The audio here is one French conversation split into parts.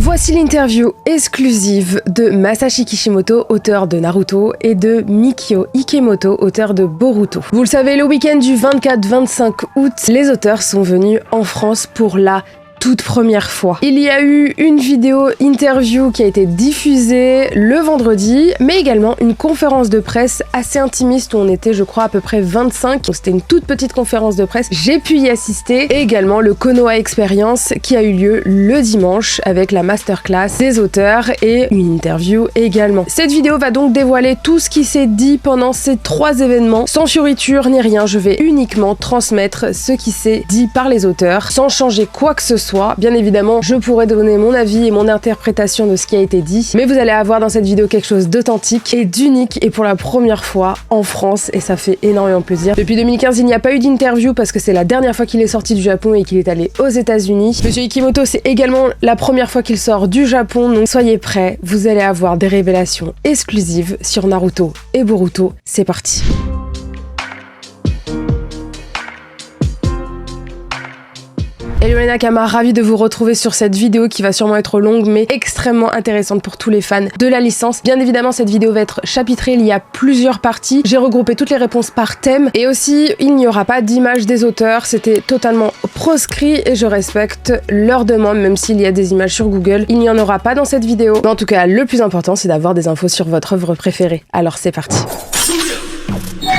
Voici l'interview exclusive de Masashi Kishimoto, auteur de Naruto, et de Mikio Ikemoto, auteur de Boruto. Vous le savez, le week-end du 24-25 août, les auteurs sont venus en France pour la toute première fois. Il y a eu une vidéo interview qui a été diffusée le vendredi, mais également une conférence de presse assez intimiste où on était, je crois, à peu près 25. Donc c'était une toute petite conférence de presse. J'ai pu y assister. Et également le Konoha Experience qui a eu lieu le dimanche avec la masterclass des auteurs et une interview également. Cette vidéo va donc dévoiler tout ce qui s'est dit pendant ces 3 événements, sans fioriture ni rien. Je vais uniquement transmettre ce qui s'est dit par les auteurs, sans changer quoi que ce soit. Bien évidemment, je pourrais donner mon avis et mon interprétation de ce qui a été dit, mais vous allez avoir dans cette vidéo quelque chose d'authentique et d'unique et pour la première fois en France, et ça fait énormément plaisir. Depuis 2015, il n'y a pas eu d'interview parce que c'est la dernière fois qu'il est sorti du Japon et qu'il est allé aux États-Unis. Monsieur Ikemoto, c'est également la première fois qu'il sort du Japon, donc soyez prêts, vous allez avoir des révélations exclusives sur Naruto et Boruto. C'est parti. Hello les Nakama, ravi de vous retrouver sur cette vidéo qui va sûrement être longue mais extrêmement intéressante pour tous les fans de la licence. Bien évidemment, cette vidéo va être chapitrée, il y a plusieurs parties. J'ai regroupé toutes les réponses par thème et aussi il n'y aura pas d'image des auteurs, c'était totalement proscrit et je respecte leur demande même s'il y a des images sur Google. Il n'y en aura pas dans cette vidéo. Mais en tout cas, le plus important c'est d'avoir des infos sur votre œuvre préférée. Alors c'est parti.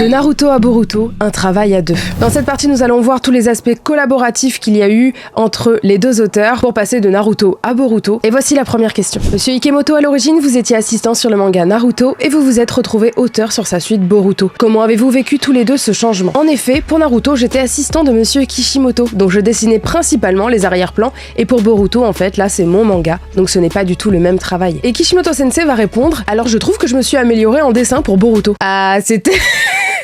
De Naruto à Boruto, un travail à 2. Dans cette partie, nous allons voir tous les aspects collaboratifs qu'il y a eu entre les 2 auteurs pour passer de Naruto à Boruto. Et voici la première question. Monsieur Ikemoto, à l'origine, vous étiez assistant sur le manga Naruto et vous vous êtes retrouvé auteur sur sa suite Boruto. Comment avez-vous vécu tous les 2 ce changement? En effet, pour Naruto, j'étais assistant de Monsieur Kishimoto, donc je dessinais principalement les arrière-plans, et pour Boruto, en fait, là, c'est mon manga, donc ce n'est pas du tout le même travail. Et Kishimoto Sensei va répondre, alors je trouve que je me suis amélioré en dessin pour Boruto. Ah, c'était...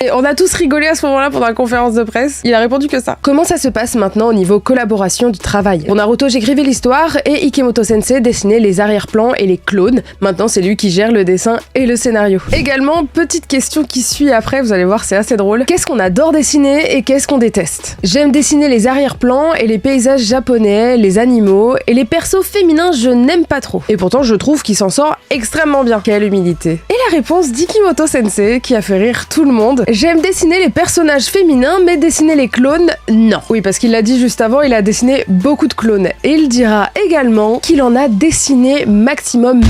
Et on a tous rigolé à ce moment-là pendant la conférence de presse. Il a répondu que ça. Comment ça se passe maintenant au niveau collaboration du travail? Pour Naruto, j'écrivais l'histoire et Ikemoto Sensei dessinait les arrière-plans et les clones. Maintenant, c'est lui qui gère le dessin et le scénario. Également, petite question qui suit après, vous allez voir, c'est assez drôle. Qu'est-ce qu'on adore dessiner et qu'est-ce qu'on déteste? J'aime dessiner les arrière-plans et les paysages japonais, les animaux et les persos féminins, je n'aime pas trop. Et pourtant, je trouve qu'il s'en sort extrêmement bien. Quelle humilité. Et la réponse d'Ikemoto Sensei qui a fait rire tout le monde. J'aime dessiner les personnages féminins, mais dessiner les clones, non. Oui, parce qu'il l'a dit juste avant, il a dessiné beaucoup de clones. Et il dira également qu'il en a dessiné maximum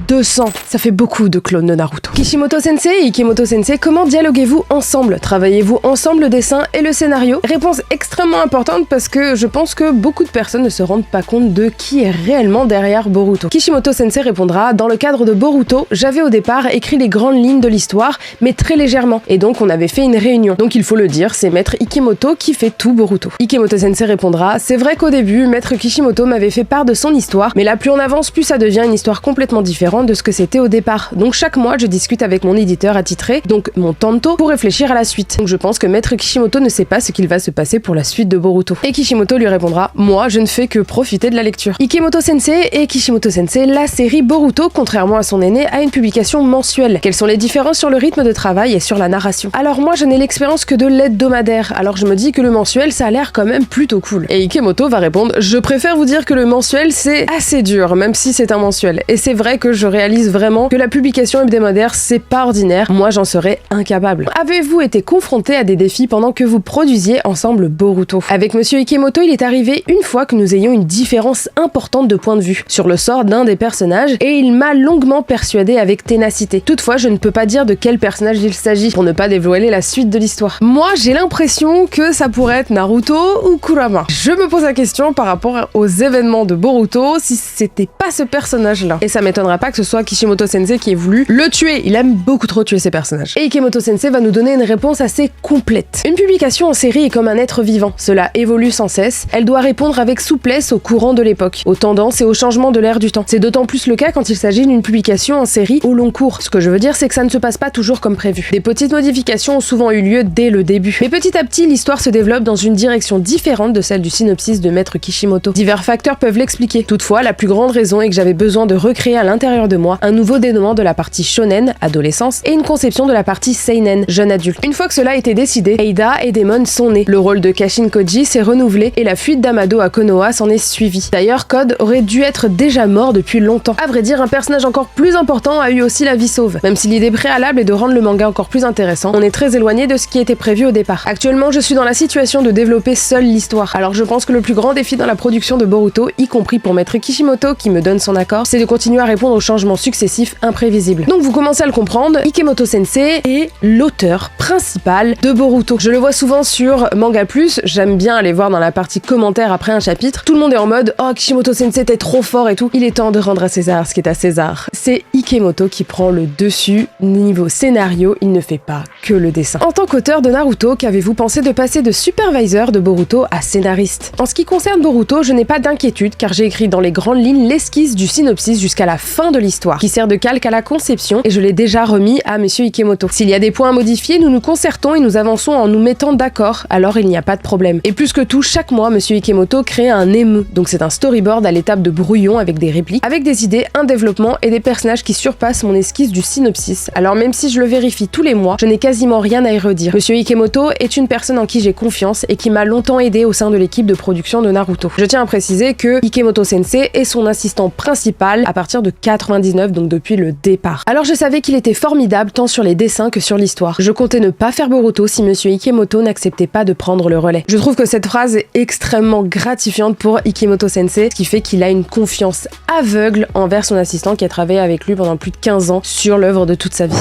1200. Ça fait beaucoup de clones de Naruto. Kishimoto Sensei et Ikemoto Sensei, comment dialoguez-vous ensemble? Travaillez-vous ensemble le dessin et le scénario? Réponse extrêmement importante parce que je pense que beaucoup de personnes ne se rendent pas compte de qui est réellement derrière Boruto. Kishimoto Sensei répondra, dans le cadre de Boruto, j'avais au départ écrit les grandes lignes de l'histoire, mais très légèrement. Et donc on avait fait une réunion. Donc il faut le dire, c'est Maître Ikemoto qui fait tout Boruto. Ikemoto Sensei répondra, c'est vrai qu'au début, Maître Kishimoto m'avait fait part de son histoire, mais là plus on avance, plus ça devient une histoire complètement différente de ce que c'était au départ. Donc chaque mois, je discute avec mon éditeur attitré, donc mon tanto, pour réfléchir à la suite. Donc je pense que Maître Kishimoto ne sait pas ce qu'il va se passer pour la suite de Boruto. Et Kishimoto lui répondra, moi je ne fais que profiter de la lecture. Ikemoto Sensei et Kishimoto Sensei, la série Boruto, contrairement à son aîné, a une publication mensuelle. Quelles sont les différences sur le rythme de travail et sur la narration? Alors moi je n'ai l'expérience que de l'hebdomadaire, alors je me dis que le mensuel ça a l'air quand même plutôt cool. Et Ikemoto va répondre, je préfère vous dire que le mensuel c'est assez dur, même si c'est un mensuel. Et c'est vrai que je réalise vraiment que la publication hebdomadaire c'est pas ordinaire, moi j'en serais incapable. Avez-vous été confronté à des défis pendant que vous produisiez ensemble Boruto? Avec Monsieur Ikemoto, il est arrivé une fois que nous ayons une différence importante de point de vue sur le sort d'un des personnages et il m'a longuement persuadé avec ténacité. Toutefois, je ne peux pas dire de quel personnage il s'agit pour ne pas dévoiler la suite de l'histoire. Moi, j'ai l'impression que ça pourrait être Naruto ou Kurama. Je me pose la question par rapport aux événements de Boruto, si c'était pas ce personnage-là. Et ça m'étonnera pas que ce soit Kishimoto Sensei qui ait voulu le tuer. Il aime beaucoup trop tuer ses personnages. Et Ikemoto Sensei va nous donner une réponse assez complète. Une publication en série est comme un être vivant. Cela évolue sans cesse. Elle doit répondre avec souplesse aux courants de l'époque, aux tendances et aux changements de l'ère du temps. C'est d'autant plus le cas quand il s'agit d'une publication en série au long cours. Ce que je veux dire, c'est que ça ne se passe pas toujours comme prévu. Des petites modifications modifications ont souvent eu lieu dès le début. Mais petit à petit, l'histoire se développe dans une direction différente de celle du synopsis de Maître Kishimoto. Divers facteurs peuvent l'expliquer. Toutefois, la plus grande raison est que j'avais besoin de recréer à l'intérieur de moi un nouveau dénouement de la partie shonen, adolescence, et une conception de la partie seinen, jeune adulte. Une fois que cela a été décidé, Eida et Daemon sont nés. Le rôle de Kashin Koji s'est renouvelé et la fuite d'Amado à Konoha s'en est suivie. D'ailleurs, Code aurait dû être déjà mort depuis longtemps. À vrai dire, un personnage encore plus important a eu aussi la vie sauve. Même si l'idée préalable est de rendre le manga encore plus intéressant, on est très éloigné de ce qui était prévu au départ. Actuellement, je suis dans la situation de développer seule l'histoire. Alors je pense que le plus grand défi dans la production de Boruto, y compris pour Maître Kishimoto qui me donne son accord, c'est de continuer à répondre aux changements successifs imprévisibles. Donc vous commencez à le comprendre, Ikemoto Sensei est l'auteur principal de Boruto. Je le vois souvent sur Manga Plus, j'aime bien aller voir dans la partie commentaires après un chapitre. Tout le monde est en mode « Oh, Kishimoto Sensei, t'es trop fort et tout ». Il est temps de rendre à César ce qui est à César. C'est Ikemoto qui prend le dessus. Niveau scénario, il ne fait pas que le dessin. En tant qu'auteur de Naruto, qu'avez-vous pensé de passer de superviseur de Boruto à scénariste? En ce qui concerne Boruto, je n'ai pas d'inquiétude car j'ai écrit dans les grandes lignes l'esquisse du synopsis jusqu'à la fin de l'histoire, qui sert de calque à la conception et je l'ai déjà remis à Monsieur Ikemoto. S'il y a des points à modifier, nous nous concertons et nous avançons en nous mettant d'accord, alors il n'y a pas de problème. Et plus que tout, chaque mois, Monsieur Ikemoto crée un émeu, donc c'est un storyboard à l'étape de brouillon avec des répliques, avec des idées, un développement et des personnages qui surpassent mon esquisse du synopsis. Alors même si je le vérifie tous les mois, je n'ai quasiment rien à y redire. Monsieur Ikemoto est une personne en qui j'ai confiance et qui m'a longtemps aidé au sein de l'équipe de production de Naruto. Je tiens à préciser que Ikemoto Sensei est son assistant principal à partir de 99, donc depuis le départ. Alors je savais qu'il était formidable tant sur les dessins que sur l'histoire. Je comptais ne pas faire Boruto si Monsieur Ikemoto n'acceptait pas de prendre le relais. Je trouve que cette phrase est extrêmement gratifiante pour Ikemoto Sensei, ce qui fait qu'il a une confiance aveugle envers son assistant qui a travaillé avec lui pendant plus de 15 ans sur l'œuvre de toute sa vie.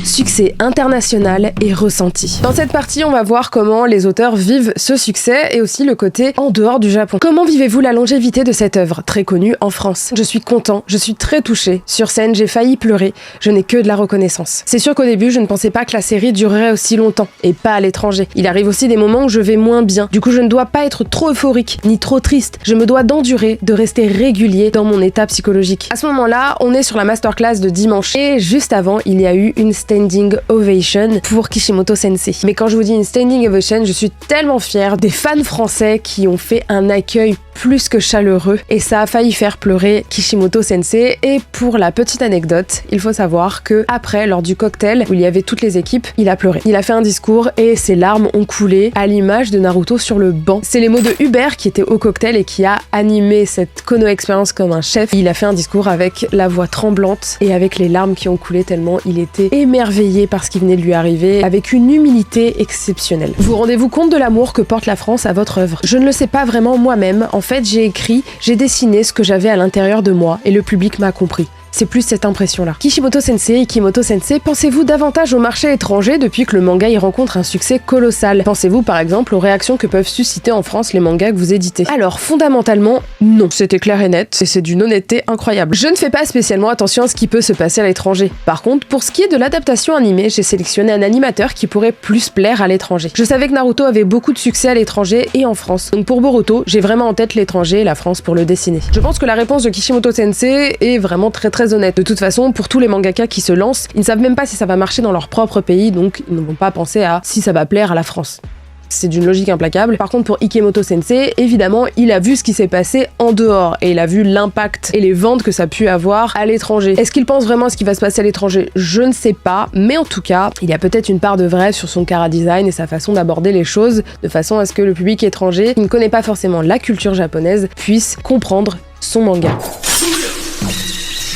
Succès international et ressenti. Dans cette partie, on va voir comment les auteurs vivent ce succès et aussi le côté en dehors du Japon. Comment vivez-vous la longévité de cette œuvre, très connue en France? Je suis content, je suis très touchée. Sur scène, j'ai failli pleurer, je n'ai que de la reconnaissance. C'est sûr qu'au début, je ne pensais pas que la série durerait aussi longtemps, et pas à l'étranger. Il arrive aussi des moments où je vais moins bien. Du coup, je ne dois pas être trop euphorique, ni trop triste. Je me dois d'endurer, de rester régulier dans mon état psychologique. À ce moment-là, on est sur la masterclass de dimanche, et juste avant, il y a eu une standing ovation pour Kishimoto Sensei. Mais quand je vous dis une standing ovation, je suis tellement fière des fans français qui ont fait un accueil plus que chaleureux et ça a failli faire pleurer Kishimoto Sensei. Et pour la petite anecdote, il faut savoir que après, lors du cocktail où il y avait toutes les équipes, il a pleuré. Il a fait un discours et ses larmes ont coulé à l'image de Naruto sur le banc. C'est les mots de Hubert qui était au cocktail et qui a animé cette Kono expérience comme un chef. Il a fait un discours avec la voix tremblante et avec les larmes qui ont coulé tellement il était émerveillé par ce qui venait de lui arriver, avec une humilité exceptionnelle. Vous rendez-vous compte de l'amour que porte la France à votre œuvre? Je ne le sais pas vraiment moi-même. En fait, j'ai écrit, j'ai dessiné ce que j'avais à l'intérieur de moi et le public m'a compris. C'est plus cette impression-là. Kishimoto Sensei, Ikemoto Sensei, pensez-vous davantage au marché étranger depuis que le manga y rencontre un succès colossal? Pensez-vous par exemple aux réactions que peuvent susciter en France les mangas que vous éditez? Alors fondamentalement, non. C'était clair et net, et c'est d'une honnêteté incroyable. Je ne fais pas spécialement attention à ce qui peut se passer à l'étranger. Par contre, pour ce qui est de l'adaptation animée, j'ai sélectionné un animateur qui pourrait plus plaire à l'étranger. Je savais que Naruto avait beaucoup de succès à l'étranger et en France. Donc pour Boruto, j'ai vraiment en tête l'étranger et la France pour le dessiner. Je pense que la réponse de Kishimoto Sensei est vraiment très honnête. De toute façon, pour tous les mangaka qui se lancent, ils ne savent même pas si ça va marcher dans leur propre pays, donc ils ne vont pas penser à si ça va plaire à la France. C'est d'une logique implacable. Par contre, pour Ikemoto Sensei, évidemment, il a vu ce qui s'est passé en dehors et il a vu l'impact et les ventes que ça a pu avoir à l'étranger. Est-ce qu'il pense vraiment à ce qui va se passer à l'étranger? Je ne sais pas, mais en tout cas, il y a peut-être une part de vrai sur son chara-design et sa façon d'aborder les choses de façon à ce que le public étranger, qui ne connaît pas forcément la culture japonaise, puisse comprendre son manga.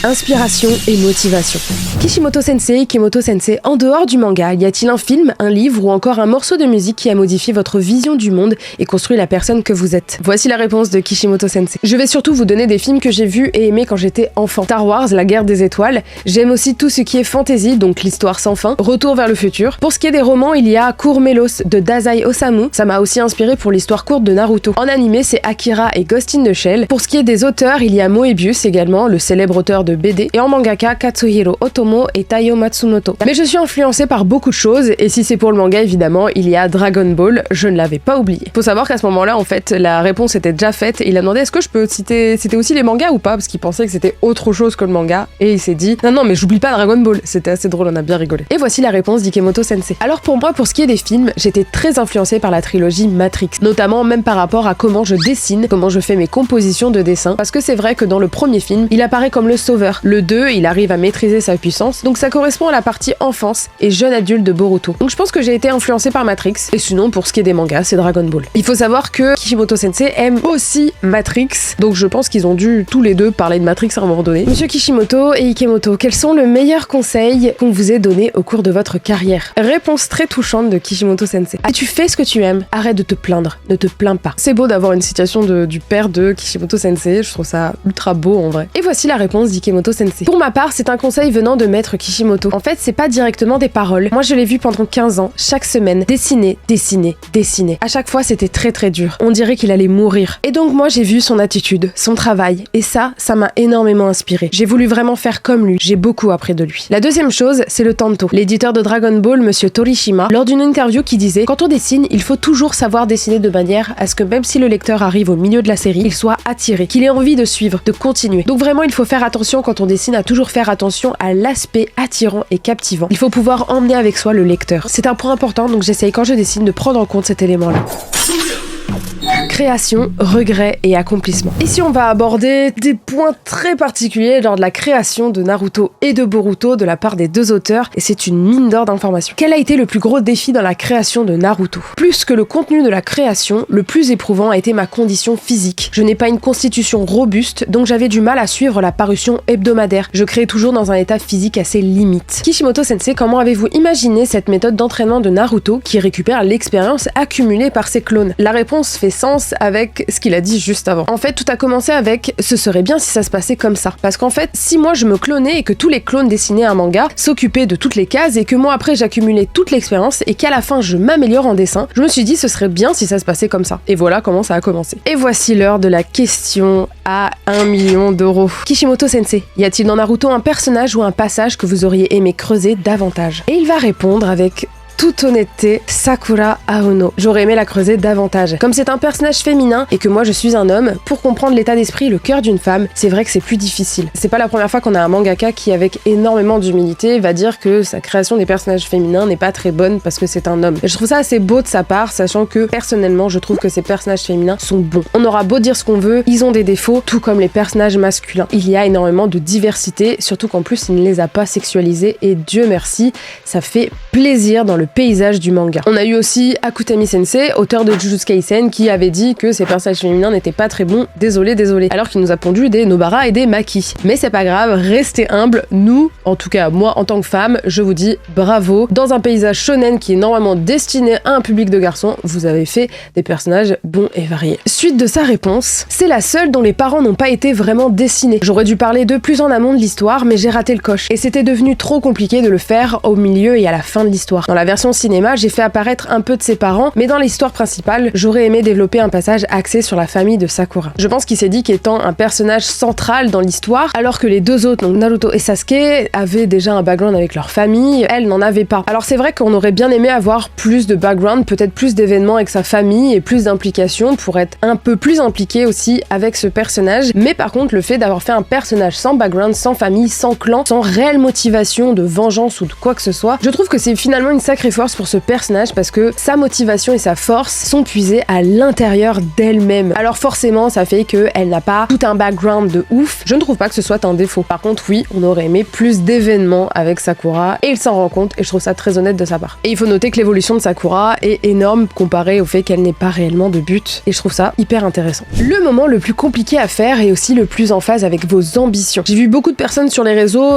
Inspiration et motivation. Kishimoto Sensei, Ikemoto Sensei, en dehors du manga, y a-t-il un film, un livre ou encore un morceau de musique qui a modifié votre vision du monde et construit la personne que vous êtes? Voici la réponse de Kishimoto Sensei. Je vais surtout vous donner des films que j'ai vus et aimés quand j'étais enfant. Star Wars, la guerre des étoiles. J'aime aussi tout ce qui est fantasy, donc l'histoire sans fin. Retour vers le futur. Pour ce qui est des romans, il y a Cour Melos de Dazai Osamu. Ça m'a aussi inspiré pour l'histoire courte de Naruto. En animé, c'est Akira et Ghost in the Shell. Pour ce qui est des auteurs, il y a Moebius également, le célèbre auteur de de BD, et en mangaka Katsuhiro Otomo et Taiyo Matsumoto. Mais je suis influencée par beaucoup de choses, et si c'est pour le manga évidemment, il y a Dragon Ball, je ne l'avais pas oublié. Faut savoir qu'à ce moment-là, en fait, la réponse était déjà faite, et il a demandé est-ce que je peux citer aussi les mangas ou pas, parce qu'il pensait que c'était autre chose que le manga, et il s'est dit non mais j'oublie pas Dragon Ball, c'était assez drôle, on a bien rigolé. Et voici la réponse d'Ikemoto Sensei. Alors pour moi, pour ce qui est des films, j'étais très influencée par la trilogie Matrix, notamment même par rapport à comment je dessine, comment je fais mes compositions de dessin, parce que c'est vrai que dans le premier film, il apparaît comme le sauveur. Le 2, il arrive à maîtriser sa puissance, donc ça correspond à la partie enfance et jeune adulte de Boruto. Donc je pense que j'ai été influencée par Matrix, et sinon pour ce qui est des mangas, c'est Dragon Ball. Il faut savoir que Kishimoto Sensei aime aussi Matrix, donc je pense qu'ils ont dû tous les deux parler de Matrix à un moment donné. Monsieur Kishimoto et Ikemoto, quels sont le meilleur conseil qu'on vous ait donné au cours de votre carrière? Réponse très touchante de Kishimoto Sensei. Ah, tu fais ce que tu aimes, arrête de te plaindre, ne te plains pas. C'est beau d'avoir une citation du père de Kishimoto Sensei, je trouve ça ultra beau en vrai. Et voici la réponse d'Ikemoto Sensei. Pour ma part, c'est un conseil venant de maître Kishimoto. En fait, c'est pas directement des paroles. Moi, je l'ai vu pendant 15 ans, chaque semaine, dessiner. À chaque fois, c'était très très dur. On dirait qu'il allait mourir. Et donc moi, j'ai vu son attitude, son travail, et ça m'a énormément inspiré. J'ai voulu vraiment faire comme lui, j'ai beaucoup appris de lui. La deuxième chose, c'est le tanto. L'éditeur de Dragon Ball, Monsieur Torishima, lors d'une interview qui disait « Quand on dessine, il faut toujours savoir dessiner de manière à ce que même si le lecteur arrive au milieu de la série, il soit attiré, qu'il ait envie de suivre, de continuer. Donc vraiment, il faut faire attention quand on dessine, à toujours faire attention à l'aspect attirant et captivant. Il faut pouvoir emmener avec soi le lecteur. C'est un point important, donc j'essaye quand je dessine de prendre en compte cet élément-là. Création, regret et accomplissement. Ici, on va aborder des points très particuliers lors de la création de Naruto et de Boruto de la part des deux auteurs, et c'est une mine d'or d'informations. Quel a été le plus gros défi dans la création de Naruto? Plus que le contenu de la création, le plus éprouvant a été ma condition physique. Je n'ai pas une constitution robuste, donc j'avais du mal à suivre la parution hebdomadaire. Je créais toujours dans un état physique assez limite. Kishimoto Sensei, comment avez-vous imaginé cette méthode d'entraînement de Naruto qui récupère l'expérience accumulée par ses clones? La réponse fait sens avec ce qu'il a dit juste avant. En fait, tout a commencé avec « ce serait bien si ça se passait comme ça ». Parce qu'en fait, si moi je me clonais et que tous les clones dessinaient un manga, s'occupaient de toutes les cases et que moi après j'accumulais toute l'expérience et qu'à la fin je m'améliore en dessin, je me suis dit ce serait bien si ça se passait comme ça. Et voilà comment ça a commencé. Et voici l'heure de la question à 1 million d'euros. Kishimoto Sensei, y a-t-il dans Naruto un personnage ou un passage que vous auriez aimé creuser davantage? Et il va répondre avec toute honnêteté, Sakura Aono. J'aurais aimé la creuser davantage. Comme c'est un personnage féminin et que moi je suis un homme, pour comprendre l'état d'esprit et le cœur d'une femme, c'est vrai que c'est plus difficile. C'est pas la première fois qu'on a un mangaka qui, avec énormément d'humilité, va dire que sa création des personnages féminins n'est pas très bonne parce que c'est un homme. Et je trouve ça assez beau de sa part, sachant que personnellement, je trouve que ces personnages féminins sont bons. On aura beau dire ce qu'on veut, ils ont des défauts, tout comme les personnages masculins. Il y a énormément de diversité, surtout qu'en plus, il ne les a pas sexualisés et Dieu merci, ça fait plaisir dans le paysage du manga. On a eu aussi Akutami Sensei, auteur de Jujutsu Kaisen, qui avait dit que ses personnages féminins n'étaient pas très bons, désolé, alors qu'il nous a pondu des Nobara et des Maki. Mais c'est pas grave, restez humbles, nous, en tout cas moi en tant que femme, je vous dis bravo. Dans un paysage shonen qui est normalement destiné à un public de garçons, vous avez fait des personnages bons et variés. Suite de sa réponse, c'est la seule dont les parents n'ont pas été vraiment dessinés. J'aurais dû parler de plus en amont de l'histoire, mais j'ai raté le coche. Et c'était devenu trop compliqué de le faire au milieu et à la fin de l'histoire. Dans la version cinéma, j'ai fait apparaître un peu de ses parents, mais dans l'histoire principale, j'aurais aimé développer un passage axé sur la famille de Sakura. Je pense qu'il s'est dit qu'étant un personnage central dans l'histoire, alors que les deux autres, donc Naruto et Sasuke, avaient déjà un background avec leur famille, elle n'en avait pas. Alors c'est vrai qu'on aurait bien aimé avoir plus de background, peut-être plus d'événements avec sa famille et plus d'implications pour être un peu plus impliqué aussi avec ce personnage, mais par contre le fait d'avoir fait un personnage sans background, sans famille, sans clan, sans réelle motivation de vengeance ou de quoi que ce soit, je trouve que c'est finalement une sacrée force pour ce personnage parce que sa motivation et sa force sont puisées à l'intérieur d'elle-même. Alors forcément ça fait qu'elle n'a pas tout un background de ouf, je ne trouve pas que ce soit un défaut. Par contre oui, on aurait aimé plus d'événements avec Sakura et il s'en rend compte et je trouve ça très honnête de sa part. Et il faut noter que l'évolution de Sakura est énorme comparée au fait qu'elle n'ait pas réellement de but et je trouve ça hyper intéressant. Le moment le plus compliqué à faire et aussi le plus en phase avec vos ambitions. J'ai vu beaucoup de personnes sur les réseaux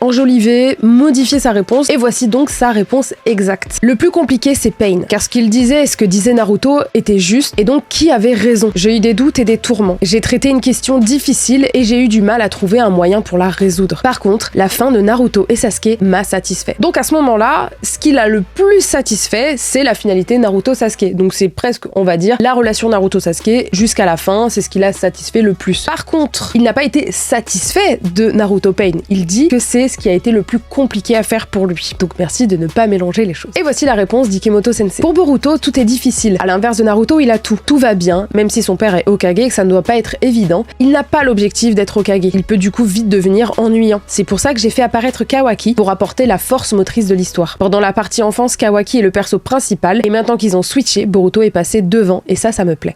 enjoliver, modifier sa réponse et voici donc sa réponse exacte. exact. Le plus compliqué, c'est Pain, car ce qu'il disait et ce que disait Naruto était juste, et donc qui avait raison? J'ai eu des doutes et des tourments. J'ai traité une question difficile et j'ai eu du mal à trouver un moyen pour la résoudre. Par contre, la fin de Naruto et Sasuke m'a satisfait. Donc à ce moment-là, ce qui l'a le plus satisfait, c'est la finalité Naruto-Sasuke. Donc c'est presque, on va dire, la relation Naruto-Sasuke jusqu'à la fin, c'est ce qui l'a satisfait le plus. Par contre, il n'a pas été satisfait de Naruto Pain. Il dit que c'est ce qui a été le plus compliqué à faire pour lui. Donc merci de ne pas mélanger les choses. Et voici la réponse d'Ikemoto Sensei. Pour Boruto, tout est difficile. À l'inverse de Naruto, il a tout. Tout va bien, même si son père est Hokage et que ça ne doit pas être évident. Il n'a pas l'objectif d'être Hokage. Il peut du coup vite devenir ennuyant. C'est pour ça que j'ai fait apparaître Kawaki pour apporter la force motrice de l'histoire. Pendant la partie enfance, Kawaki est le perso principal et maintenant qu'ils ont switché, Boruto est passé devant et ça me plaît.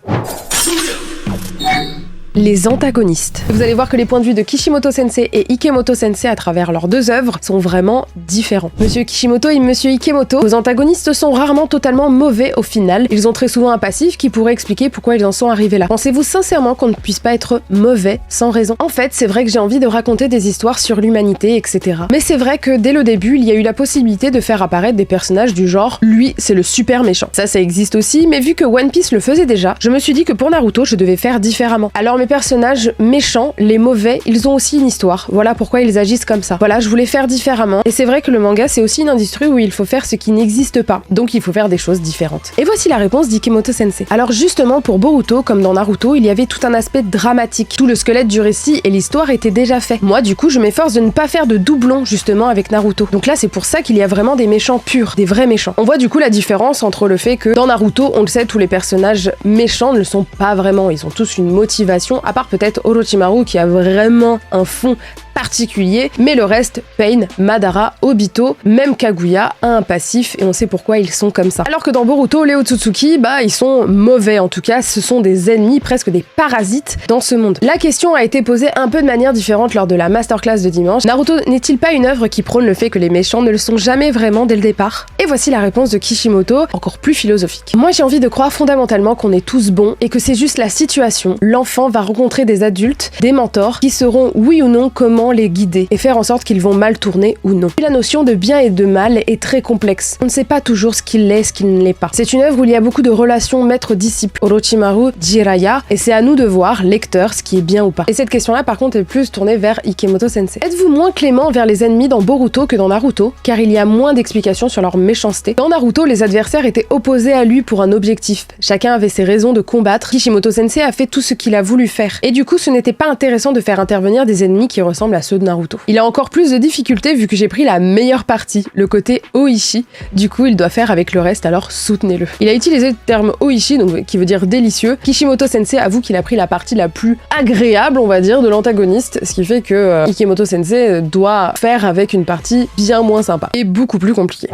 Les antagonistes. Vous allez voir que les points de vue de Kishimoto Sensei et Ikemoto Sensei à travers leurs deux œuvres sont vraiment différents. Monsieur Kishimoto et Monsieur Ikemoto, vos antagonistes sont rarement totalement mauvais au final. Ils ont très souvent un passif qui pourrait expliquer pourquoi ils en sont arrivés là. Pensez-vous sincèrement qu'on ne puisse pas être mauvais sans raison? En fait, c'est vrai que j'ai envie de raconter des histoires sur l'humanité, etc. Mais c'est vrai que dès le début, il y a eu la possibilité de faire apparaître des personnages du genre « lui, c'est le super méchant ». Ça existe aussi, mais vu que One Piece le faisait déjà, je me suis dit que pour Naruto, je devais faire différemment. Alors mes personnages méchants, les mauvais, ils ont aussi une histoire. Voilà pourquoi ils agissent comme ça. Voilà, je voulais faire différemment. Et c'est vrai que le manga, c'est aussi une industrie où il faut faire ce qui n'existe pas. Donc il faut faire des choses différentes. Et voici la réponse d'Ikemoto Sensei. Alors justement, pour Boruto, comme dans Naruto, il y avait tout un aspect dramatique. Tout le squelette du récit et l'histoire était déjà fait. Moi, du coup, je m'efforce de ne pas faire de doublons, justement, avec Naruto. Donc là, c'est pour ça qu'il y a vraiment des méchants purs, des vrais méchants. On voit du coup la différence entre le fait que dans Naruto, on le sait, tous les personnages méchants ne le sont pas vraiment. Ils ont tous une motivation, à part peut-être Orochimaru qui a vraiment un fond particulier, mais le reste, Pain, Madara, Obito, même Kaguya a un passif et on sait pourquoi ils sont comme ça. Alors que dans Boruto, les Otsutsuki, ils sont mauvais, en tout cas, ce sont des ennemis, presque des parasites dans ce monde. La question a été posée un peu de manière différente lors de la masterclass de dimanche. Naruto n'est-il pas une œuvre qui prône le fait que les méchants ne le sont jamais vraiment dès le départ? Et voici la réponse de Kishimoto, encore plus philosophique. Moi, j'ai envie de croire fondamentalement qu'on est tous bons et que c'est juste la situation. L'enfant va rencontrer des adultes, des mentors, qui sauront oui ou non comment les guider et faire en sorte qu'ils vont mal tourner ou non. Et la notion de bien et de mal est très complexe. On ne sait pas toujours ce qu'il est, ce qu'il ne l'est pas. C'est une œuvre où il y a beaucoup de relations maître-disciple, Orochimaru, Jiraiya, et c'est à nous de voir, lecteurs, ce qui est bien ou pas. Et cette question-là, par contre, est plus tournée vers Ikemoto Sensei. Êtes-vous moins clément vers les ennemis dans Boruto que dans Naruto, car il y a moins d'explications sur leur méchanceté? Dans Naruto, les adversaires étaient opposés à lui pour un objectif. Chacun avait ses raisons de combattre. Kishimoto Sensei a fait tout ce qu'il a voulu faire. Et du coup, ce n'était pas intéressant de faire intervenir des ennemis qui ressemblent à ceux de Naruto. Il a encore plus de difficultés vu que j'ai pris la meilleure partie, le côté Oishi. Du coup, il doit faire avec le reste, alors soutenez-le. Il a utilisé le terme Oishi, donc qui veut dire délicieux. Kishimoto Sensei avoue qu'il a pris la partie la plus agréable, on va dire, de l'antagoniste, ce qui fait que Ikemoto Sensei doit faire avec une partie bien moins sympa et beaucoup plus compliquée.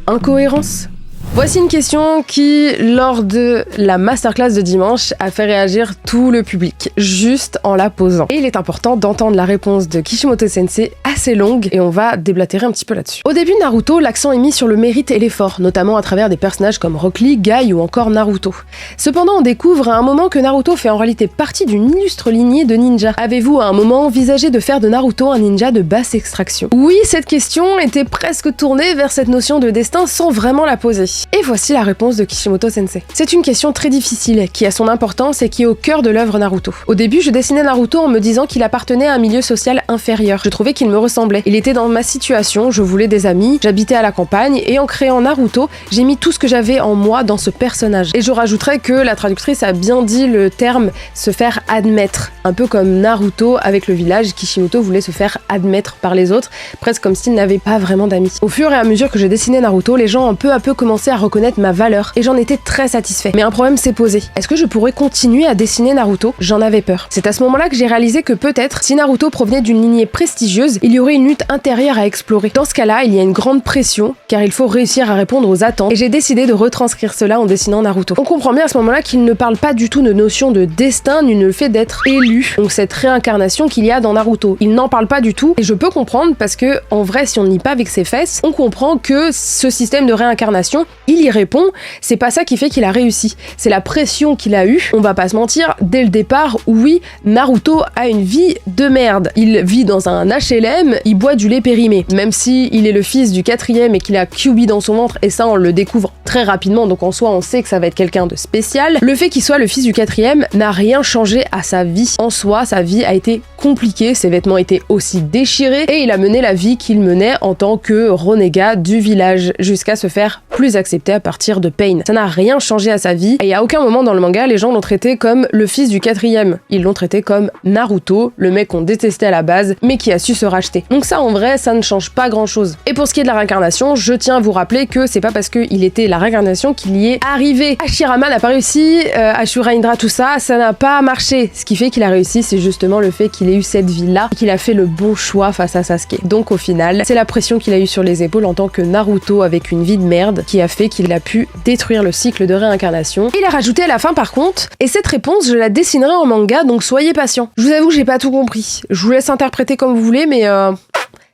Incohérence? Voici une question qui, lors de la masterclass de dimanche, a fait réagir tout le public, juste en la posant. Et il est important d'entendre la réponse de Kishimoto Sensei, assez longue, et on va déblatérer un petit peu là-dessus. Au début de Naruto, l'accent est mis sur le mérite et l'effort, notamment à travers des personnages comme Rock Lee, Guy ou encore Naruto. Cependant, on découvre à un moment que Naruto fait en réalité partie d'une illustre lignée de ninjas. Avez-vous à un moment envisagé de faire de Naruto un ninja de basse extraction? Oui, cette question était presque tournée vers cette notion de destin sans vraiment la poser. Et voici la réponse de Kishimoto Sensei. C'est une question très difficile, qui a son importance et qui est au cœur de l'œuvre Naruto. Au début, je dessinais Naruto en me disant qu'il appartenait à un milieu social inférieur. Je trouvais qu'il me ressemblait. Il était dans ma situation, je voulais des amis, j'habitais à la campagne, et en créant Naruto, j'ai mis tout ce que j'avais en moi dans ce personnage. Et je rajouterais que la traductrice a bien dit le terme se faire admettre. Un peu comme Naruto avec le village, Kishimoto voulait se faire admettre par les autres, presque comme s'il n'avait pas vraiment d'amis. Au fur et à mesure que je dessinais Naruto, les gens ont peu à peu commencé à reconnaître ma valeur et j'en étais très satisfait. Mais un problème s'est posé. Est-ce que je pourrais continuer à dessiner Naruto? J'en avais peur. C'est à ce moment-là que j'ai réalisé que peut-être, si Naruto provenait d'une lignée prestigieuse, il y aurait une lutte intérieure à explorer. Dans ce cas-là, il y a une grande pression, car il faut réussir à répondre aux attentes, et j'ai décidé de retranscrire cela en dessinant Naruto. On comprend bien à ce moment-là qu'il ne parle pas du tout de notion de destin, ni le fait d'être élu, donc cette réincarnation qu'il y a dans Naruto. Il n'en parle pas du tout, et je peux comprendre parce que, en vrai, si on n'y pas avec ses fesses, on comprend que ce système de réincarnation, Il y répond, c'est pas ça qui fait qu'il a réussi, c'est la pression qu'il a eue. On va pas se mentir, dès le départ, oui, Naruto a une vie de merde. Il vit dans un HLM, il boit du lait périmé. Même si il est le fils du 4e et qu'il a Kyuubi dans son ventre, et ça on le découvre très rapidement, donc en soi on sait que ça va être quelqu'un de spécial. Le fait qu'il soit le fils du 4e n'a rien changé à sa vie. En soi, sa vie a été compliquée, ses vêtements étaient aussi déchirés, et il a mené la vie qu'il menait en tant que renégat du village, jusqu'à se faire plus accepté à partir de Pain. Ça n'a rien changé à sa vie, et à aucun moment dans le manga, les gens l'ont traité comme le fils du 4e. Ils l'ont traité comme Naruto, le mec qu'on détestait à la base, mais qui a su se racheter. Donc ça, en vrai, ça ne change pas grand-chose. Et pour ce qui est de la réincarnation, je tiens à vous rappeler que c'est pas parce qu'il était la réincarnation qu'il y est arrivé. Hashirama n'a pas réussi, Ashura Indra, tout ça, ça n'a pas marché. Ce qui fait qu'il a réussi, c'est justement le fait qu'il ait eu cette vie-là, qu'il a fait le bon choix face à Sasuke. Donc au final, c'est la pression qu'il a eu sur les épaules en tant que Naruto avec une vie de merde qui a fait qu'il a pu détruire le cycle de réincarnation. Il a rajouté à la fin par contre, et cette réponse, je la dessinerai en manga, donc soyez patients. Je vous avoue, j'ai pas tout compris. Je vous laisse interpréter comme vous voulez, mais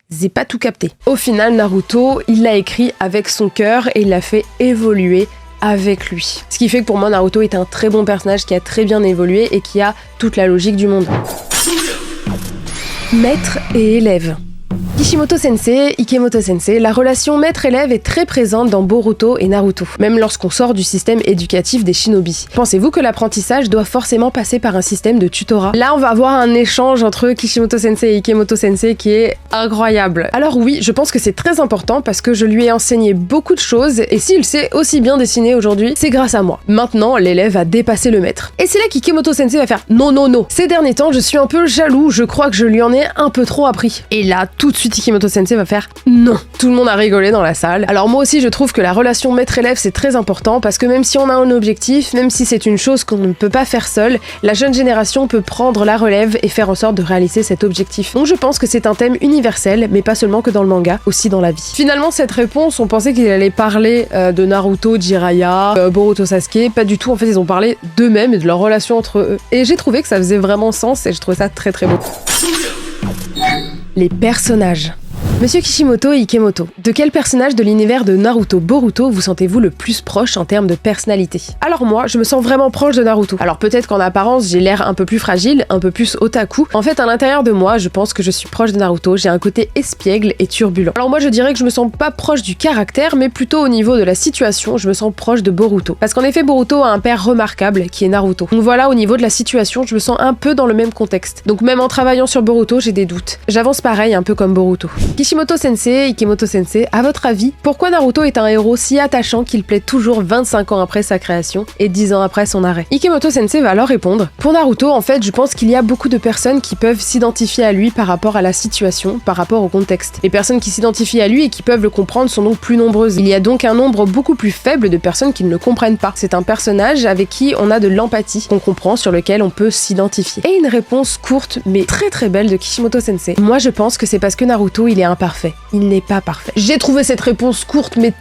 j'ai pas tout capté. Au final, Naruto, il l'a écrit avec son cœur et il l'a fait évoluer avec lui. Ce qui fait que pour moi, Naruto est un très bon personnage qui a très bien évolué et qui a toute la logique du monde. Maître et élève. Kishimoto Sensei, Ikemoto Sensei, la relation maître-élève est très présente dans Boruto et Naruto, même lorsqu'on sort du système éducatif des shinobi. Pensez-vous que l'apprentissage doit forcément passer par un système de tutorat? Là, on va avoir un échange entre Kishimoto Sensei et Ikemoto Sensei qui est incroyable. Alors oui, je pense que c'est très important parce que je lui ai enseigné beaucoup de choses et s'il sait aussi bien dessiner aujourd'hui, c'est grâce à moi. Maintenant, l'élève a dépassé le maître. Et c'est là qu'Ikemoto Sensei va faire non, non, non. Ces derniers temps, je suis un peu jaloux, je crois que je lui en ai un peu trop appris. Et là, tout de suite, Ikemoto Sensei va faire non. Tout le monde a rigolé dans la salle. Alors moi aussi je trouve que la relation maître-élève c'est très important parce que même si on a un objectif, même si c'est une chose qu'on ne peut pas faire seul, la jeune génération peut prendre la relève et faire en sorte de réaliser cet objectif. Donc je pense que c'est un thème universel, mais pas seulement que dans le manga, aussi dans la vie. Finalement cette réponse, on pensait qu'il allait parler de Naruto, Jiraiya, Boruto, Sasuke, pas du tout. En fait ils ont parlé d'eux-mêmes et de leur relation entre eux. Et j'ai trouvé que ça faisait vraiment sens et je trouvais ça très très beau. Les personnages. Monsieur Kishimoto et Ikemoto, de quel personnage de l'univers de Naruto Boruto vous sentez-vous le plus proche en termes de personnalité? Alors moi, je me sens vraiment proche de Naruto. Alors peut-être qu'en apparence, j'ai l'air un peu plus fragile, un peu plus otaku. En fait, à l'intérieur de moi, je pense que je suis proche de Naruto, j'ai un côté espiègle et turbulent. Alors moi, je dirais que je me sens pas proche du caractère, mais plutôt au niveau de la situation, je me sens proche de Boruto. Parce qu'en effet, Boruto a un père remarquable, qui est Naruto. Donc voilà, au niveau de la situation, je me sens un peu dans le même contexte. Donc même en travaillant sur Boruto, j'ai des doutes. J'avance pareil, un peu comme Boruto. Kishimoto Sensei, Ikemoto Sensei, à votre avis, pourquoi Naruto est un héros si attachant qu'il plaît toujours 25 ans après sa création et 10 ans après son arrêt? Ikemoto Sensei va alors répondre. Pour Naruto, en fait, je pense qu'il y a beaucoup de personnes qui peuvent s'identifier à lui par rapport à la situation, par rapport au contexte. Les personnes qui s'identifient à lui et qui peuvent le comprendre sont donc plus nombreuses. Il y a donc un nombre beaucoup plus faible de personnes qui ne le comprennent pas. C'est un personnage avec qui on a de l'empathie, qu'on comprend, sur lequel on peut s'identifier. Et une réponse courte mais très très belle de Kishimoto Sensei. Moi, je pense que c'est parce que Naruto, il est imparfait. Il n'est pas parfait. J'ai trouvé cette réponse courte mais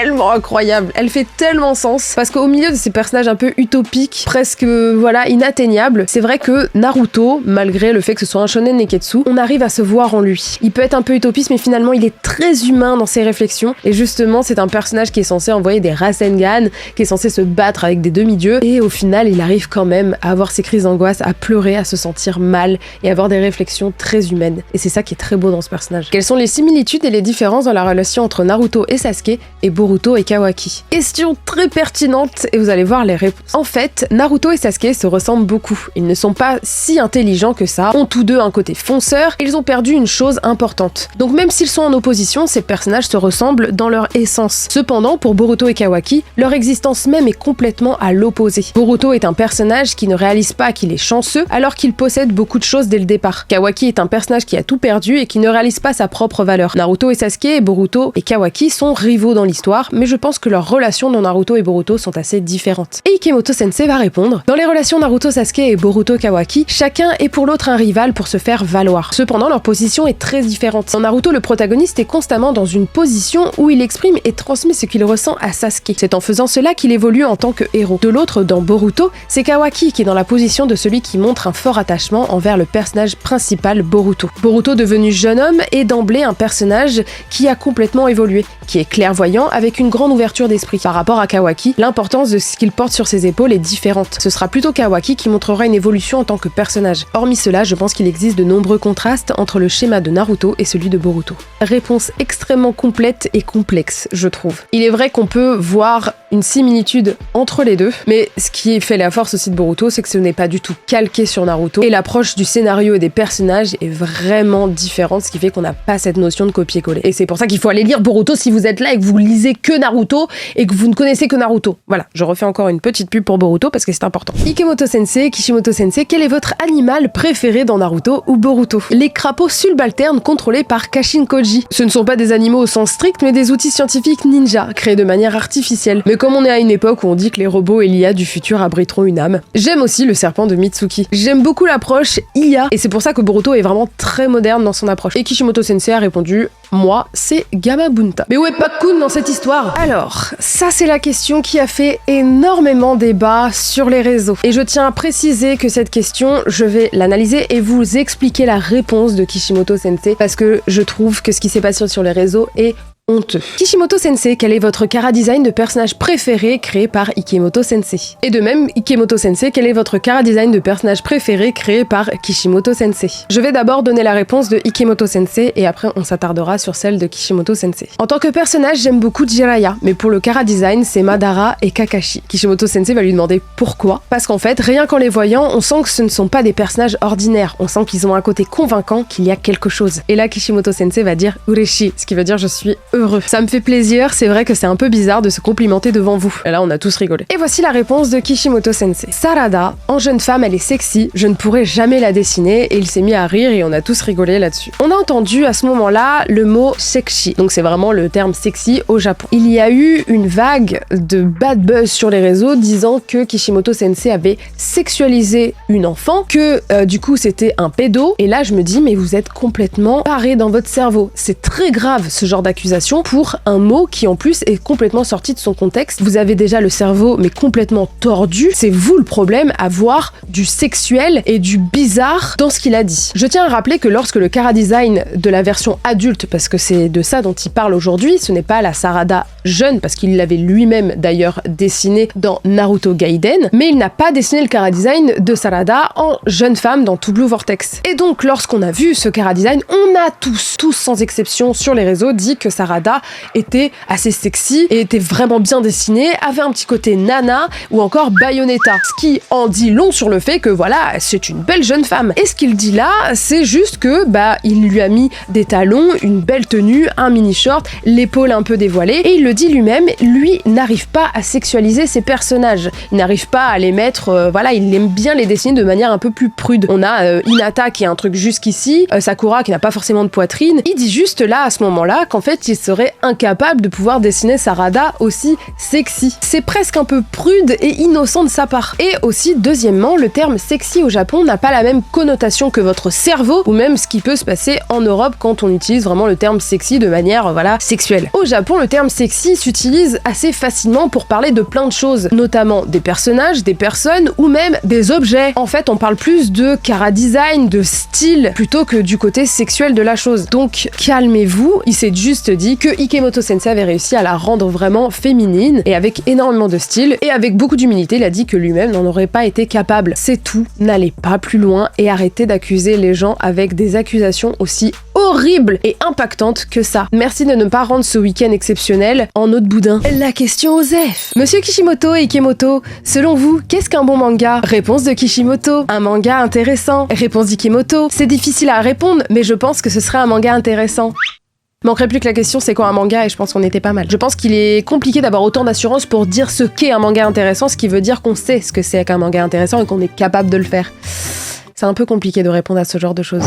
tellement incroyable, elle fait tellement sens parce qu'au milieu de ces personnages un peu utopiques, presque voilà inatteignables, c'est vrai que Naruto, malgré le fait que ce soit un shonen neketsu, on arrive à se voir en lui. Il peut être un peu utopiste mais finalement il est très humain dans ses réflexions et justement c'est un personnage qui est censé envoyer des Rasengan, qui est censé se battre avec des demi-dieux et au final il arrive quand même à avoir ses crises d'angoisse, à pleurer, à se sentir mal et à avoir des réflexions très humaines et c'est ça qui est très beau dans ce personnage. Quelles sont les similitudes et les différences dans la relation entre Naruto et Sasuke et Boruto et Kawaki? Question très pertinente et vous allez voir les réponses. En fait, Naruto et Sasuke se ressemblent beaucoup. Ils ne sont pas si intelligents que ça, ont tous deux un côté fonceur et ils ont perdu une chose importante. Donc même s'ils sont en opposition, ces personnages se ressemblent dans leur essence. Cependant, pour Boruto et Kawaki, leur existence même est complètement à l'opposé. Boruto est un personnage qui ne réalise pas qu'il est chanceux alors qu'il possède beaucoup de choses dès le départ. Kawaki est un personnage qui a tout perdu et qui ne réalise pas sa propre valeur. Naruto et Sasuke, Boruto et Kawaki sont rivaux dans l'histoire, mais je pense que leurs relations dans Naruto et Boruto sont assez différentes. Et Ikemoto Sensei va répondre: dans les relations Naruto Sasuke et Boruto Kawaki, chacun est pour l'autre un rival pour se faire valoir. Cependant, leur position est très différente. Dans Naruto, le protagoniste est constamment dans une position où il exprime et transmet ce qu'il ressent à Sasuke. C'est en faisant cela qu'il évolue en tant que héros. De l'autre, dans Boruto, c'est Kawaki qui est dans la position de celui qui montre un fort attachement envers le personnage principal Boruto. Boruto, devenu jeune homme, est d'emblée un personnage qui a complètement évolué, qui est clairvoyant voyant avec une grande ouverture d'esprit. Par rapport à Kawaki, l'importance de ce qu'il porte sur ses épaules est différente. Ce sera plutôt Kawaki qui montrera une évolution en tant que personnage. Hormis cela, je pense qu'il existe de nombreux contrastes entre le schéma de Naruto et celui de Boruto. Réponse extrêmement complète et complexe, je trouve. Il est vrai qu'on peut voir une similitude entre les deux, mais ce qui fait la force aussi de Boruto, c'est que ce n'est pas du tout calqué sur Naruto, et l'approche du scénario et des personnages est vraiment différente, ce qui fait qu'on n'a pas cette notion de copier-coller. Et c'est pour ça qu'il faut aller lire Boruto si vous êtes là et que vous lisez que Naruto, et que vous ne connaissez que Naruto. Voilà, je refais encore une petite pub pour Boruto parce que c'est important. Ikemoto-sensei, Kishimoto-sensei, quel est votre animal préféré dans Naruto ou Boruto? Les crapauds subalternes contrôlés par Kashin Koji. Ce ne sont pas des animaux au sens strict, mais des outils scientifiques ninja, créés de manière artificielle. Mais comme on est à une époque où on dit que les robots et l'IA du futur abriteront une âme, j'aime aussi le serpent de Mitsuki. J'aime beaucoup l'approche IA, et c'est pour ça que Boruto est vraiment très moderne dans son approche. Et Kishimoto-sensei a répondu: moi, c'est Gamabunta. Mais où est Pakkun dans cette histoire? Alors, ça c'est la question qui a fait énormément débat sur les réseaux. Et je tiens à préciser que cette question, je vais l'analyser et vous expliquer la réponse de Kishimoto-sensei, parce que je trouve que ce qui s'est passé sur les réseaux est honteux. Kishimoto-sensei, quel est votre chara-design de personnage préféré créé par Ikemoto-sensei? Et de même, Ikemoto-sensei, quel est votre chara-design de personnage préféré créé par Kishimoto-sensei? Je vais d'abord donner la réponse de Ikemoto-sensei et après on s'attardera sur celle de Kishimoto-sensei. En tant que personnage, j'aime beaucoup Jiraiya, mais pour le chara-design, c'est Madara et Kakashi. Kishimoto-sensei va lui demander pourquoi. Parce qu'en fait, rien qu'en les voyant, on sent que ce ne sont pas des personnages ordinaires. On sent qu'ils ont un côté convaincant, qu'il y a quelque chose. Et là, Kishimoto-sensei va dire Ureshi, ce qui veut dire je suis heureux. Ça me fait plaisir, c'est vrai que c'est un peu bizarre de se complimenter devant vous. Et là, on a tous rigolé. Et voici la réponse de Kishimoto-sensei. Sarada, en jeune femme, elle est sexy, je ne pourrais jamais la dessiner, et il s'est mis à rire et on a tous rigolé là-dessus. On a entendu à ce moment-là le mot sexy, donc c'est vraiment le terme sexy au Japon. Il y a eu une vague de bad buzz sur les réseaux disant que Kishimoto-sensei avait sexualisé une enfant, que du coup c'était un pédo, et là je me dis mais vous êtes complètement paré dans votre cerveau. C'est très grave ce genre d'accusation pour un mot qui en plus est complètement sorti de son contexte. Vous avez déjà le cerveau mais complètement tordu, c'est vous le problème à voir du sexuel et du bizarre dans ce qu'il a dit. Je tiens à rappeler que lorsque le chara-design de la version adulte, parce que c'est de ça dont il parle aujourd'hui, ce n'est pas la Sarada jeune, parce qu'il l'avait lui-même d'ailleurs dessiné dans Naruto Gaiden, mais il n'a pas dessiné le chara-design de Sarada en jeune femme dans To Blue Vortex. Et donc lorsqu'on a vu ce chara-design, on a tous sans exception sur les réseaux dit que Sarada était assez sexy et était vraiment bien dessinée, avait un petit côté nana ou encore Bayonetta, ce qui en dit long sur le fait que voilà, c'est une belle jeune femme. Et ce qu'il dit là, c'est juste que il lui a mis des talons, une belle tenue, un mini short, l'épaule un peu dévoilée, et il le dit lui-même, lui n'arrive pas à sexualiser ses personnages, il n'arrive pas à les mettre, il aime bien les dessiner de manière un peu plus prude. On a Hinata qui a un truc jusqu'ici, Sakura qui n'a pas forcément de poitrine. Il dit juste là à ce moment-là qu'en fait il serait incapable de pouvoir dessiner Sarada aussi sexy. C'est presque un peu prude et innocent de sa part. Et aussi, deuxièmement, le terme sexy au Japon n'a pas la même connotation que votre cerveau ou même ce qui peut se passer en Europe quand on utilise vraiment le terme sexy de manière sexuelle. Au Japon, le terme sexy s'utilise assez facilement pour parler de plein de choses, notamment des personnages, des personnes ou même des objets. En fait, on parle plus de chara-design, de style, plutôt que du côté sexuel de la chose. Donc, calmez-vous, il s'est juste dit que Ikemoto-sensei avait réussi à la rendre vraiment féminine et avec énormément de style et avec beaucoup d'humilité, il a dit que lui-même n'en aurait pas été capable. C'est tout, n'allez pas plus loin et arrêtez d'accuser les gens avec des accusations aussi horribles et impactantes que ça. Merci de ne pas rendre ce week-end exceptionnel en eau de boudin. La question Osef. Monsieur Kishimoto et Ikemoto, selon vous, qu'est-ce qu'un bon manga? Réponse de Kishimoto, un manga intéressant. Réponse d'Ikemoto, c'est difficile à répondre, mais je pense que ce serait un manga intéressant. Manquerait plus que la question c'est quoi un manga, et je pense qu'on était pas mal. Je pense qu'il est compliqué d'avoir autant d'assurance pour dire ce qu'est un manga intéressant, ce qui veut dire qu'on sait ce que c'est qu'un manga intéressant et qu'on est capable de le faire. C'est un peu compliqué de répondre à ce genre de choses.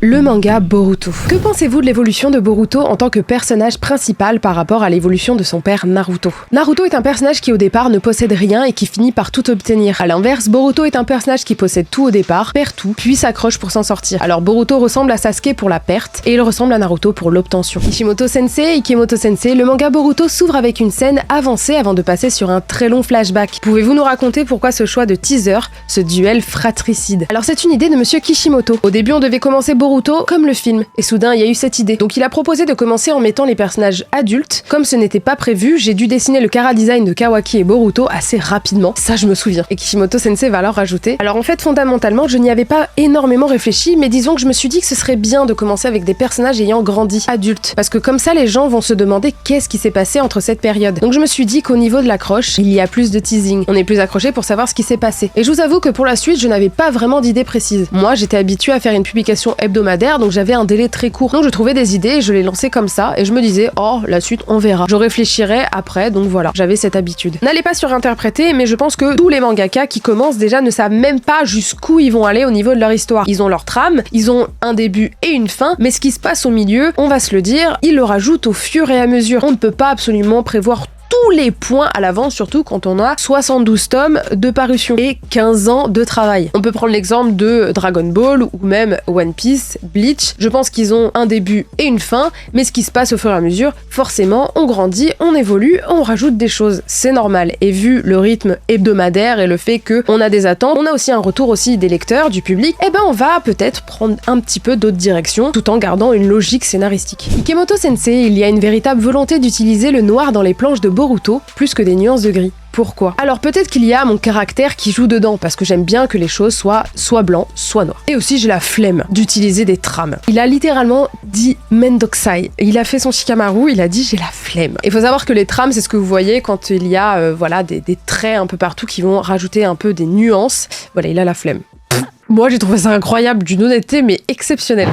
Le manga Boruto. Que pensez-vous de l'évolution de Boruto en tant que personnage principal par rapport à l'évolution de son père Naruto? Naruto est un personnage qui au départ ne possède rien et qui finit par tout obtenir. À l'inverse, Boruto est un personnage qui possède tout au départ, perd tout, puis s'accroche pour s'en sortir. Alors Boruto ressemble à Sasuke pour la perte, et il ressemble à Naruto pour l'obtention. Kishimoto-sensei, Ikemoto-sensei, le manga Boruto s'ouvre avec une scène avancée avant de passer sur un très long flashback. Pouvez-vous nous raconter pourquoi ce choix de teaser, ce duel fratricide? Alors c'est une idée de monsieur Kishimoto. Au début on devait commencer Boruto Boruto comme le film. Et soudain, il y a eu cette idée. Donc il a proposé de commencer en mettant les personnages adultes. Comme ce n'était pas prévu, j'ai dû dessiner le chara-design de Kawaki et Boruto assez rapidement. Ça, je me souviens. Et Kishimoto Sensei va alors rajouter. Alors en fait, fondamentalement, je n'y avais pas énormément réfléchi, mais disons que je me suis dit que ce serait bien de commencer avec des personnages ayant grandi, adultes. Parce que comme ça, les gens vont se demander qu'est-ce qui s'est passé entre cette période. Donc je me suis dit qu'au niveau de l'accroche, il y a plus de teasing. On est plus accroché pour savoir ce qui s'est passé. Et je vous avoue que pour la suite, je n'avais pas vraiment d'idées précises. Moi, j'étais habituée à faire une publication hebdomadaire, donc j'avais un délai très court. Donc je trouvais des idées et je les lançais comme ça, et je me disais, oh, la suite, on verra. Je réfléchirai après, donc voilà, j'avais cette habitude. N'allez pas surinterpréter, mais je pense que tous les mangaka qui commencent déjà ne savent même pas jusqu'où ils vont aller au niveau de leur histoire. Ils ont leur trame, ils ont un début et une fin, mais ce qui se passe au milieu, on va se le dire, ils le rajoutent au fur et à mesure. On ne peut pas absolument prévoir tous les points à l'avance, surtout quand on a 72 tomes de parution et 15 ans de travail. On peut prendre l'exemple de Dragon Ball ou même One Piece, Bleach. Je pense qu'ils ont un début et une fin, mais ce qui se passe au fur et à mesure, forcément, on grandit, on évolue, on rajoute des choses. C'est normal. Et vu le rythme hebdomadaire et le fait qu'on a des attentes, on a aussi un retour aussi des lecteurs, du public, et ben on va peut-être prendre un petit peu d'autres directions tout en gardant une logique scénaristique. Ikemoto Sensei, il y a une véritable volonté d'utiliser le noir dans les planches de Boruto plus que des nuances de gris. Pourquoi? Alors peut-être qu'il y a mon caractère qui joue dedans, parce que j'aime bien que les choses soient soit blanc, soit noir. Et aussi j'ai la flemme d'utiliser des trames. Il a littéralement dit Mendokusai. Il a fait son Shikamaru, il a dit j'ai la flemme. Il faut savoir que les trames, c'est ce que vous voyez quand il y a voilà, des traits un peu partout qui vont rajouter un peu des nuances. Voilà, il a la flemme. Moi j'ai trouvé ça incroyable, d'une honnêteté mais exceptionnelle.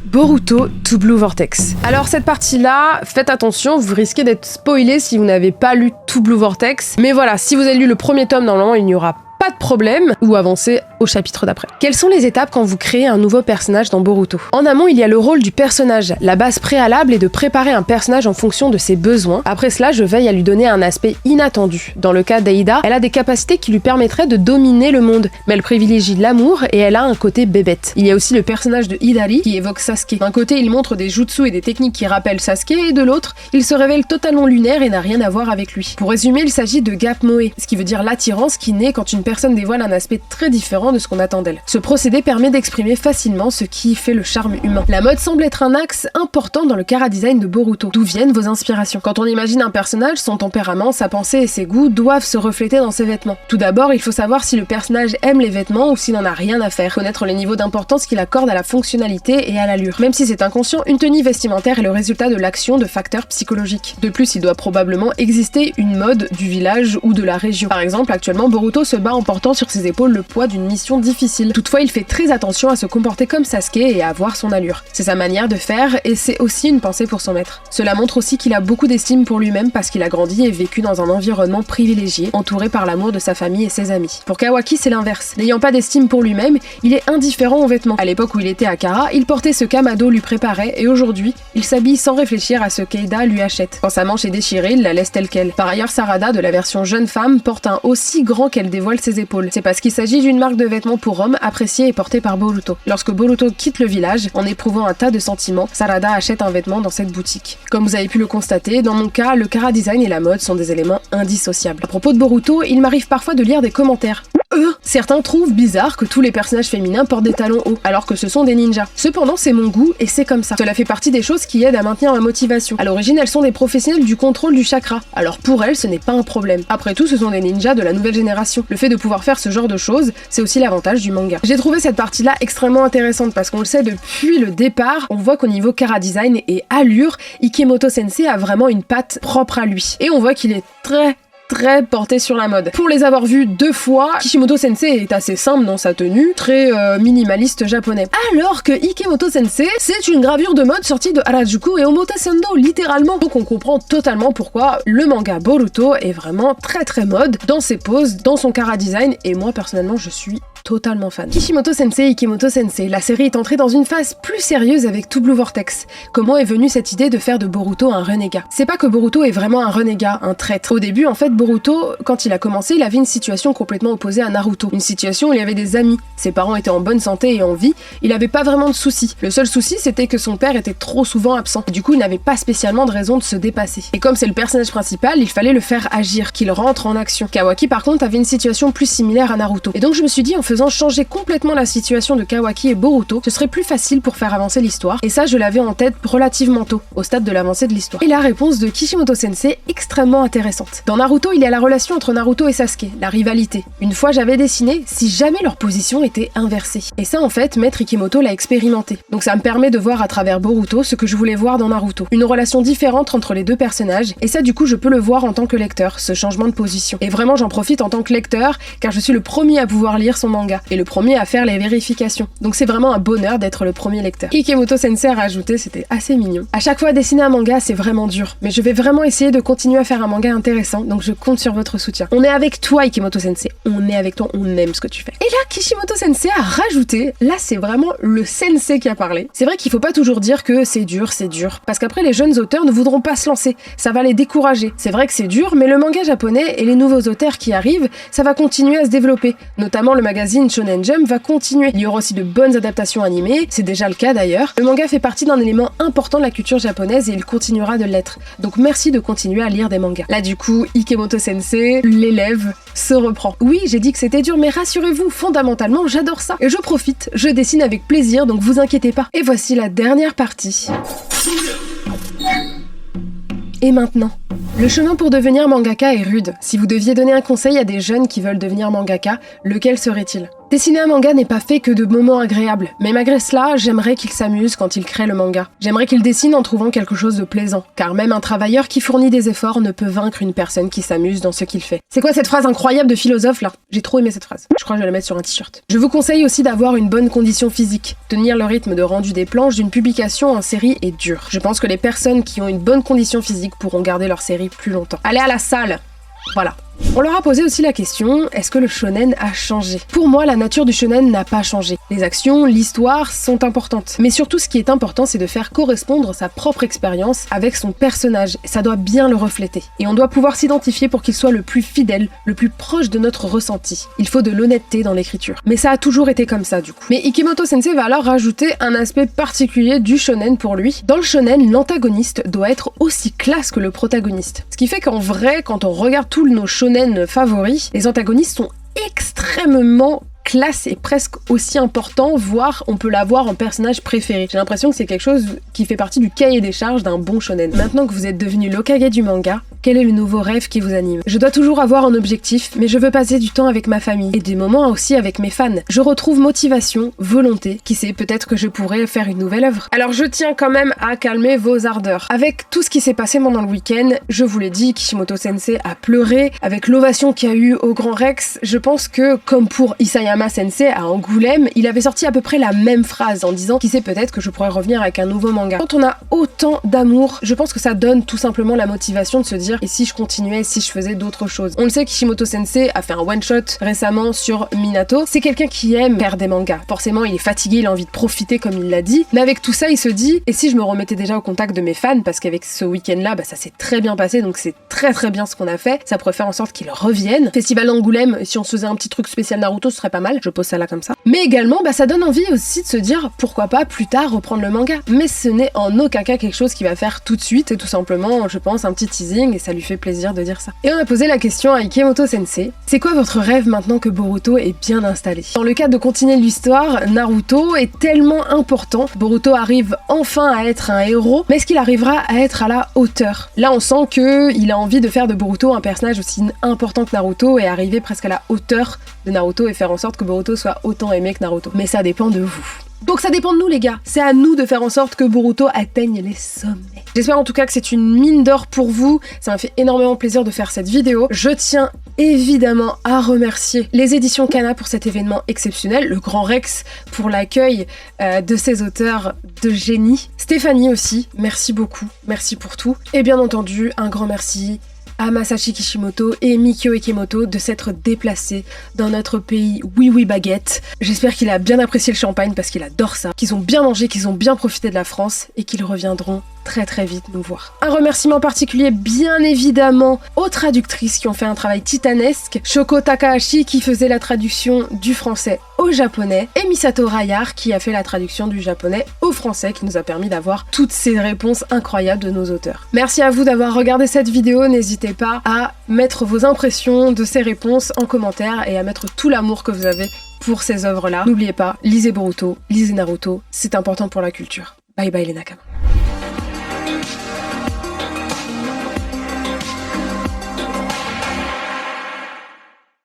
Boruto to Blue Vortex. Alors cette partie-là, faites attention, vous risquez d'être spoilé si vous n'avez pas lu To Blue Vortex. Mais voilà, si vous avez lu le premier tome, normalement il n'y aura pas de problème, ou avancer au chapitre d'après. Quelles sont les étapes quand vous créez un nouveau personnage dans Boruto? En amont, il y a le rôle du personnage. La base préalable est de préparer un personnage en fonction de ses besoins. Après cela, je veille à lui donner un aspect inattendu. Dans le cas d'Eida, elle a des capacités qui lui permettraient de dominer le monde, mais elle privilégie l'amour et elle a un côté bébête. Il y a aussi le personnage de Hidari qui évoque Sasuke. D'un côté, il montre des jutsu et des techniques qui rappellent Sasuke, et de l'autre, il se révèle totalement lunaire et n'a rien à voir avec lui. Pour résumer, il s'agit de gap moe, ce qui veut dire l'attirance qui naît quand une personne dévoile un aspect très différent de ce qu'on attend d'elle. Ce procédé permet d'exprimer facilement ce qui fait le charme humain. La mode semble être un axe important dans le chara-design de Boruto. D'où viennent vos inspirations? Quand on imagine un personnage, son tempérament, sa pensée et ses goûts doivent se refléter dans ses vêtements. Tout d'abord, il faut savoir si le personnage aime les vêtements ou s'il n'en a rien à faire. Connaître les niveaux d'importance qu'il accorde à la fonctionnalité et à l'allure. Même si c'est inconscient, une tenue vestimentaire est le résultat de l'action de facteurs psychologiques. De plus, il doit probablement exister une mode du village ou de la région. Par exemple, actuellement, Boruto se bat en portant sur ses épaules le poids d'une mission difficile. Toutefois, il fait très attention à se comporter comme Sasuke et à avoir son allure. C'est sa manière de faire et c'est aussi une pensée pour son maître. Cela montre aussi qu'il a beaucoup d'estime pour lui-même parce qu'il a grandi et vécu dans un environnement privilégié, entouré par l'amour de sa famille et ses amis. Pour Kawaki, c'est l'inverse. N'ayant pas d'estime pour lui-même, il est indifférent aux vêtements. À l'époque où il était à Kara, il portait ce qu'Amado lui préparait et aujourd'hui, il s'habille sans réfléchir à ce qu'Eida lui achète. Quand sa manche est déchirée, il la laisse telle quelle. Par ailleurs, Sarada, de la version jeune femme, porte un haut si grand qu'elle dévoile ses épaules. C'est parce qu'il s'agit d'une marque de vêtements pour hommes appréciée et portée par Boruto. Lorsque Boruto quitte le village, en éprouvant un tas de sentiments, Sarada achète un vêtement dans cette boutique. Comme vous avez pu le constater, dans mon cas, le chara-design et la mode sont des éléments indissociables. À propos de Boruto, il m'arrive parfois de lire des commentaires. Certains trouvent bizarre que tous les personnages féminins portent des talons hauts, alors que ce sont des ninjas. Cependant, c'est mon goût et c'est comme ça. Cela fait partie des choses qui aident à maintenir ma motivation. À l'origine, elles sont des professionnels du contrôle du chakra. Alors pour elles, ce n'est pas un problème. Après tout, ce sont des ninjas de la nouvelle génération. Le fait de pouvoir faire ce genre de choses, c'est aussi l'avantage du manga. J'ai trouvé cette partie-là extrêmement intéressante parce qu'on le sait depuis le départ, on voit qu'au niveau chara-design et allure, Ikemoto Sensei a vraiment une patte propre à lui. Et on voit qu'il est très porté sur la mode. Pour les avoir vus 2 fois, Kishimoto Sensei est assez simple dans sa tenue, très minimaliste japonais. Alors que Ikemoto Sensei, c'est une gravure de mode sortie de Harajuku et Omotesando, littéralement. Donc on comprend totalement pourquoi le manga Boruto est vraiment très mode dans ses poses, dans son chara-design, et moi personnellement je suis totalement fan. Kishimoto Sensei, Ikemoto Sensei, la série est entrée dans une phase plus sérieuse avec To Blue Vortex. Comment est venue cette idée de faire de Boruto un renégat? C'est pas que Boruto est vraiment un renégat, un traître. Au début, en fait, Boruto, quand il a commencé, il avait une situation complètement opposée à Naruto. Une situation où il y avait des amis. Ses parents étaient en bonne santé et en vie. Il avait pas vraiment de soucis. Le seul souci, c'était que son père était trop souvent absent. Et du coup, il n'avait pas spécialement de raison de se dépasser. Et comme c'est le personnage principal, il fallait le faire agir, qu'il rentre en action. Kawaki, par contre, avait une situation plus similaire à Naruto. Et donc, je me suis dit, en faisant faisant changer complètement la situation de Kawaki et Boruto, ce serait plus facile pour faire avancer l'histoire, et ça je l'avais en tête relativement tôt, au stade de l'avancée de l'histoire. Et la réponse de Kishimoto Sensei est extrêmement intéressante. Dans Naruto, il y a la relation entre Naruto et Sasuke, la rivalité. Une fois j'avais dessiné si jamais leur position était inversée. Et ça en fait, Maître Ikimoto l'a expérimenté. Donc ça me permet de voir à travers Boruto ce que je voulais voir dans Naruto. Une relation différente entre les deux personnages, et ça du coup je peux le voir en tant que lecteur, ce changement de position. Et vraiment j'en profite en tant que lecteur, car je suis le premier à pouvoir lire son manga, et le premier à faire les vérifications. Donc c'est vraiment un bonheur d'être le premier lecteur. Ikimoto Sensei a rajouté, c'était assez mignon. À chaque fois dessiner un manga c'est vraiment dur, mais je vais vraiment essayer de continuer à faire un manga intéressant, donc je compte sur votre soutien. On est avec toi Ikimoto Sensei, on est avec toi, on aime ce que tu fais. Et là Kishimoto Sensei a rajouté, là c'est vraiment le sensei qui a parlé. C'est vrai qu'il faut pas toujours dire que c'est dur, parce qu'après les jeunes auteurs ne voudront pas se lancer, ça va les décourager. C'est vrai que c'est dur, mais le manga japonais et les nouveaux auteurs qui arrivent, ça va continuer à se développer. Notamment le magazine Shonen Jump va continuer. Il y aura aussi de bonnes adaptations animées, c'est déjà le cas d'ailleurs. Le manga fait partie d'un élément important de la culture japonaise et il continuera de l'être. Donc merci de continuer à lire des mangas. Là du coup, Ikimoto Sensei, l'élève, se reprend. Oui, j'ai dit que c'était dur, mais rassurez-vous, fondamentalement, j'adore ça. Et je profite, je dessine avec plaisir, donc vous inquiétez pas. Et voici la dernière partie. Et maintenant, le chemin pour devenir mangaka est rude. Si vous deviez donner un conseil à des jeunes qui veulent devenir mangaka, lequel serait-il ? Dessiner un manga n'est pas fait que de moments agréables, mais malgré cela, j'aimerais qu'il s'amuse quand il crée le manga. J'aimerais qu'il dessine en trouvant quelque chose de plaisant, car même un travailleur qui fournit des efforts ne peut vaincre une personne qui s'amuse dans ce qu'il fait. C'est quoi cette phrase incroyable de philosophe là ? J'ai trop aimé cette phrase. Je crois que je vais la mettre sur un t-shirt. Je vous conseille aussi d'avoir une bonne condition physique. Tenir le rythme de rendu des planches d'une publication en série est dur. Je pense que les personnes qui ont une bonne condition physique pourront garder leur série plus longtemps. Allez à la salle ! Voilà. On leur a posé aussi la question, est-ce que le shonen a changé ? Pour moi, la nature du shonen n'a pas changé. Les actions, l'histoire sont importantes. Mais surtout, ce qui est important, c'est de faire correspondre sa propre expérience avec son personnage. Ça doit bien le refléter. Et on doit pouvoir s'identifier pour qu'il soit le plus fidèle, le plus proche de notre ressenti. Il faut de l'honnêteté dans l'écriture. Mais ça a toujours été comme ça, du coup. Mais Ikimoto Sensei va alors rajouter un aspect particulier du shonen pour lui. Dans le shonen, l'antagoniste doit être aussi classe que le protagoniste. Ce qui fait qu'en vrai, quand on regarde tous nos shonen favoris, les antagonistes sont extrêmement classe est presque aussi important, voire on peut l'avoir en personnage préféré. J'ai l'impression que c'est quelque chose qui fait partie du cahier des charges d'un bon shonen. Maintenant que vous êtes devenu l'Hokage du manga, quel est le nouveau rêve qui vous anime ? Je dois toujours avoir un objectif, mais je veux passer du temps avec ma famille, et des moments aussi avec mes fans. Je retrouve motivation, volonté, qui sait, peut-être que je pourrais faire une nouvelle œuvre. Alors je tiens quand même à calmer vos ardeurs. Avec tout ce qui s'est passé pendant le week-end, je vous l'ai dit, Kishimoto Sensei a pleuré, avec l'ovation qu'il y a eu au Grand Rex, je pense que, comme pour Isayama Sensei à Angoulême, il avait sorti à peu près la même phrase en disant qui sait peut-être que je pourrais revenir avec un nouveau manga. Quand on a autant d'amour, je pense que ça donne tout simplement la motivation de se dire et si je continuais, si je faisais d'autres choses. On le sait, Kishimoto Sensei a fait un one-shot récemment sur Minato. C'est quelqu'un qui aime faire des mangas. Forcément, il est fatigué, il a envie de profiter comme il l'a dit, mais avec tout ça, il se dit et si je me remettais déjà au contact de mes fans, parce qu'avec ce week-end-là, ça s'est très bien passé, donc c'est très très bien ce qu'on a fait. Ça pourrait faire en sorte qu'ils reviennent. Festival d'Angoulême, si on se faisait un petit truc spécial Naruto, ce serait pas mal. Je pose ça là comme ça. Mais également, ça donne envie aussi de se dire pourquoi pas plus tard reprendre le manga. Mais ce n'est en aucun cas quelque chose qu'il va faire tout de suite. C'est tout simplement, je pense, un petit teasing et ça lui fait plaisir de dire ça. Et on a posé la question à Ikimoto Sensei. C'est quoi votre rêve maintenant que Boruto est bien installé ? Dans le cadre de continuer l'histoire, Naruto est tellement important. Boruto arrive enfin à être un héros, mais est-ce qu'il arrivera à être à la hauteur ? Là, on sent qu'il a envie de faire de Boruto un personnage aussi important que Naruto et arriver presque à la hauteur de Naruto et faire en sorte que Boruto soit autant aimé que Naruto. Mais ça dépend de vous. Donc ça dépend de nous les gars, c'est à nous de faire en sorte que Boruto atteigne les sommets. J'espère en tout cas que c'est une mine d'or pour vous, ça m'a fait énormément plaisir de faire cette vidéo. Je tiens évidemment à remercier les éditions Kana pour cet événement exceptionnel, le Grand Rex pour l'accueil de ces auteurs de génie. Stéphanie aussi, merci beaucoup, merci pour tout. Et bien entendu, un grand merci à Masashi Kishimoto et Mikio Ikemoto de s'être déplacés dans notre pays oui baguette. J'espère qu'il a bien apprécié le champagne parce qu'il adore ça, qu'ils ont bien mangé, qu'ils ont bien profité de la France et qu'ils reviendront très vite nous voir. Un remerciement particulier bien évidemment aux traductrices qui ont fait un travail titanesque, Shoko Takahashi qui faisait la traduction du français au au japonais, et Misato Rayar qui a fait la traduction du japonais au français, qui nous a permis d'avoir toutes ces réponses incroyables de nos auteurs. Merci à vous d'avoir regardé cette vidéo, n'hésitez pas à mettre vos impressions de ces réponses en commentaire et à mettre tout l'amour que vous avez pour ces œuvres-là. N'oubliez pas, lisez Boruto, lisez Naruto, c'est important pour la culture. Bye bye les Nakama.